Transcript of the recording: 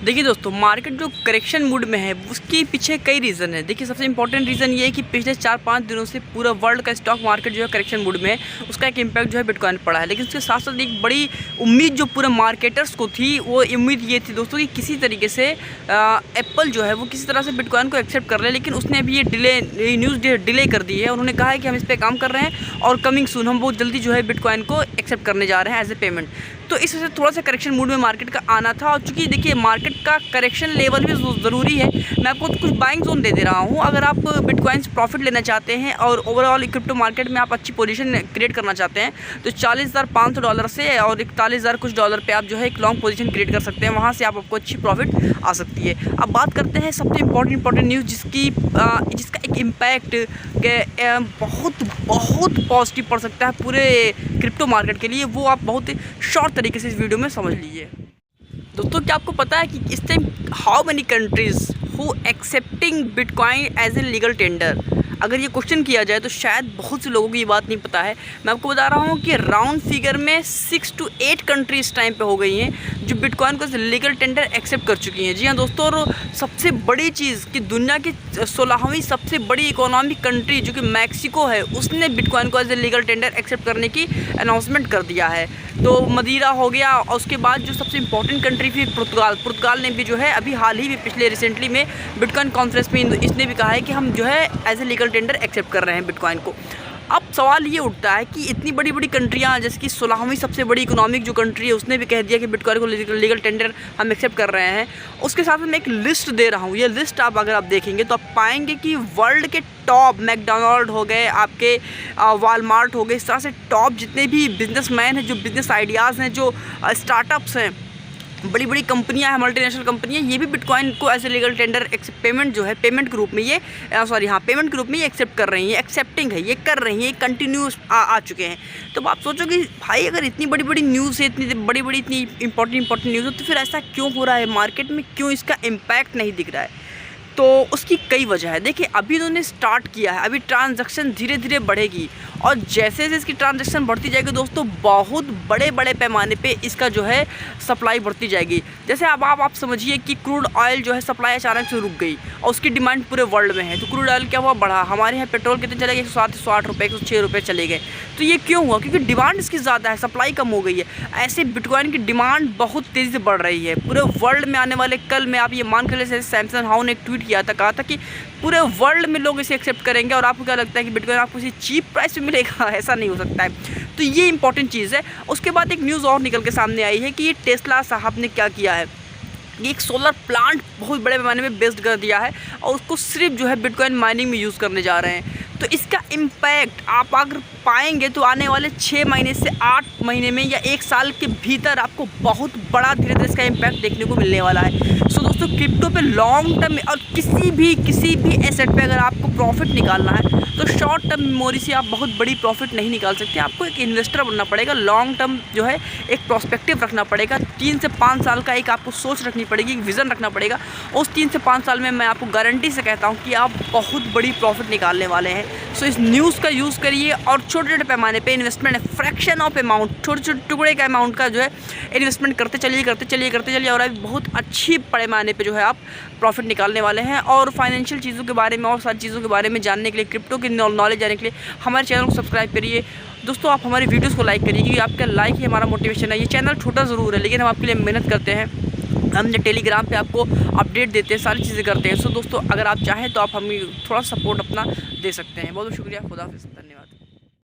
देखिए दोस्तों, मार्केट जो करेक्शन मूड में है उसके पीछे कई रीज़न है। देखिए, सबसे इंपॉर्टेंट रीज़न ये है कि पिछले 4-5 दिनों से पूरा वर्ल्ड का स्टॉक मार्केट जो है करेक्शन मूड में है, उसका एक इम्पैक्ट जो है बिटकॉइन पर पड़ा है। लेकिन उसके साथ साथ एक बड़ी उम्मीद जो पूरे मार्केटर्स को थी, वो उम्मीद ये थी दोस्तों कि किसी तरीके से एप्पल जो है वो किसी तरह से बिटकॉइन को एक्सेप्ट कर ले। लेकिन उसने अभी ये न्यूज़ डिले कर दी है। उन्होंने कहा है कि हम इस पर काम कर रहे हैं और कमिंग सून हम बहुत जल्दी जो है बिटकॉइन को एक्सेप्ट करने जा रहे हैं एज ए पेमेंट। तो इस वजह से थोड़ा सा करेक्शन मूड में मार्केट का आना था। और चूँकि देखिए, मार्केट का करेक्शन लेवल भी ज़रूरी है। मैं आपको कुछ बाइंग जोन दे रहा हूँ। अगर आप बिटकॉइन से प्रॉफिट लेना चाहते हैं और ओवरऑल क्रिप्टो मार्केट में आप अच्छी पोजीशन क्रिएट करना चाहते हैं, तो $40,500 से और 41,000 कुछ डॉलर पे आप जो है एक लॉन्ग पोजीशन क्रिएट कर सकते हैं। वहाँ से आपको अच्छी प्रॉफिट आ सकती है। अब बात करते हैं सबसे इंपॉर्टेंट न्यूज़ जिसका एक इम्पैक्ट बहुत पॉजिटिव पड़ सकता है पूरे क्रिप्टो मार्केट के लिए। वो आप बहुत शॉर्ट तरीके से इस वीडियो में समझ लीजिए। दोस्तों, क्या आपको पता है कि इस time how many countries who accepting Bitcoin as a legal tender? अगर ये क्वेश्चन किया जाए तो शायद बहुत से लोगों को ये बात नहीं पता है। मैं आपको बता रहा हूँ कि राउंड फिगर में 6 to 8 कंट्री इस टाइम पे हो गई हैं जो बिटकॉइन को लीगल टेंडर एक्सेप्ट कर चुकी हैं। जी हाँ दोस्तों, और सबसे बड़ी चीज़ कि दुनिया की 16वीं सबसे बड़ी इकोनॉमिक कंट्री जो कि मैक्सिको है, उसने बिटकॉइन को as a legal tender accept करने की अनाउंसमेंट कर दिया है। तो मदीरा हो गया, और उसके बाद जो सबसे इंपॉर्टेंट कंट्री थी पुर्तगाल ने भी जो है अभी हाल ही में पिछले रिसेंटली में बिटकॉइन कॉन्फ्रेंस में इसने भी कहा है कि हम जो है as a legal tender accept कर रहे हैं बिटकॉइन को। अब सवाल ये उठता है कि इतनी बड़ी बड़ी कंट्रियाँ, जैसे कि 16वीं सबसे बड़ी इकोनॉमिक जो कंट्री है, उसने भी कह दिया कि बिटकॉइन को लीगल टेंडर हम एक्सेप्ट कर रहे हैं। उसके साथ मैं एक लिस्ट दे रहा हूँ। ये लिस्ट अगर आप देखेंगे तो आप पाएंगे कि वर्ल्ड के टॉप मैकडोनल्ड हो गए, आपके वॉलमार्ट हो गए, इस तरह से टॉप जितने भी बिजनेसमैन हैं, जो बिज़नेस आइडियाज़ हैं, जो स्टार्टअप्स हैं, बड़ी बड़ी कंपनियां हैं, मल्टीनेशनल कंपनियां, ये भी बिटकॉइन को as a legal tender payment जो है पेमेंट के रूप में पेमेंट के रूप में ये एक्सेप्ट कर रही हैं। एक्सेप्टिंग है, ये कर रही हैं, ये कंटिन्यूस आ चुके हैं। तो आप सोचो कि भाई, अगर इतनी बड़ी बड़ी न्यूज़ है, इतनी बड़ी इतनी इंपॉर्टेंट न्यूज़ है, तो फिर ऐसा क्यों हो रहा है मार्केट में? क्यों इसका इम्पैक्ट नहीं दिख रहा है? तो उसकी कई वजह है। देखिए, अभी उन्होंने स्टार्ट किया है, अभी ट्रांजैक्शन धीरे धीरे बढ़ेगी, और जैसे जैसे इसकी ट्रांजैक्शन बढ़ती जाएगी दोस्तों, बहुत बड़े पैमाने पे इसका जो है सप्लाई बढ़ती जाएगी। जैसे अब आप समझिए कि क्रूड ऑयल जो है सप्लाई अचानक से रुक गई और उसकी डिमांड पूरे वर्ल्ड में है, तो क्रूड ऑयल क्या हुआ, बढ़ा। हमारे यहाँ पेट्रोल कितने चले गए? 108 रुपये, 106 रुपये चले गए। तो ये क्यों हुआ? क्योंकि डिमांड इसकी ज़्यादा है, सप्लाई कम हो गई है। ऐसे बिटकॉइन की डिमांड बहुत तेज़ी से बढ़ रही है पूरे वर्ल्ड में। आने वाले कल में आप ये मान कर ले, सैमसंग हाउ ने एक ट्वीट किया था, कहा था कि पूरे वर्ल्ड में लोग इसे एक्सेप्ट करेंगे। और आपको क्या लगता है कि बिटकॉइन आपको किसी चीप प्राइस में मिलेगा? ऐसा नहीं हो सकता है। तो ये इंपॉर्टेंट चीज़ है। उसके बाद एक न्यूज़ और निकल के सामने आई है कि ये टेस्ला साहब ने क्या किया है, एक सोलर प्लांट बहुत बड़े पैमाने में बेस्ड कर दिया है और उसको सिर्फ जो है बिटकॉइन माइनिंग में यूज़ करने जा रहे हैं। तो इसका इम्पैक्ट आप अगर पाएंगे तो आने वाले 6 महीने से 8 महीने में या 1 साल के भीतर आपको बहुत बड़ा धीरे धीरे इसका इम्पैक्ट देखने को मिलने वाला है। सो दोस्तों, क्रिप्टो पे लॉन्ग टर्म और किसी भी एसेट पे अगर आपको प्रॉफिट निकालना है तो शॉर्ट टर्म मेमोरी से आप बहुत बड़ी प्रॉफिट नहीं निकाल सकते। आपको एक इन्वेस्टर बनना पड़ेगा, लॉन्ग टर्म जो है एक प्रोस्पेक्टिव रखना पड़ेगा। 3 से 5 साल का एक आपको सोच रखनी पड़ेगी, एक विज़न रखना पड़ेगा। उस 3 से 5 साल में मैं आपको गारंटी से कहता हूँ कि आप बहुत बड़ी प्रॉफिट निकालने वाले हैं। सो इस न्यूज़ का यूज़ करिए और छोटे पैमाने पे इन्वेस्टमेंट है, फ्रैक्शन ऑफ अमाउंट, छोटे टुकड़े का अमाउंट का जो है इन्वेस्टमेंट करते चलिए और अभी बहुत अच्छी पैमाने पे जो है आप प्रॉफिट निकालने वाले हैं। और फाइनेंशियल चीज़ों के बारे में और सारी चीज़ों के बारे में जानने के लिए, क्रिप्टो की नॉलेज जानने के लिए हमारे चैनल को सब्सक्राइब करिए। दोस्तों, आप हमारी वीडियोज़ को लाइक करिए, क्योंकि आपका लाइक ही हमारा मोटिवेशन है। ये चैनल छोटा ज़रूर है, लेकिन हम आपके लिए मेहनत करते हैं। हम टेलीग्राम पे आपको अपडेट देते हैं, सारी चीज़ें करते हैं। सो दोस्तों, अगर आप चाहें तो आप हमें थोड़ा सपोर्ट अपना दे सकते हैं। बहुत बहुत शुक्रिया। खुदा हाफिज़, धन्यवाद।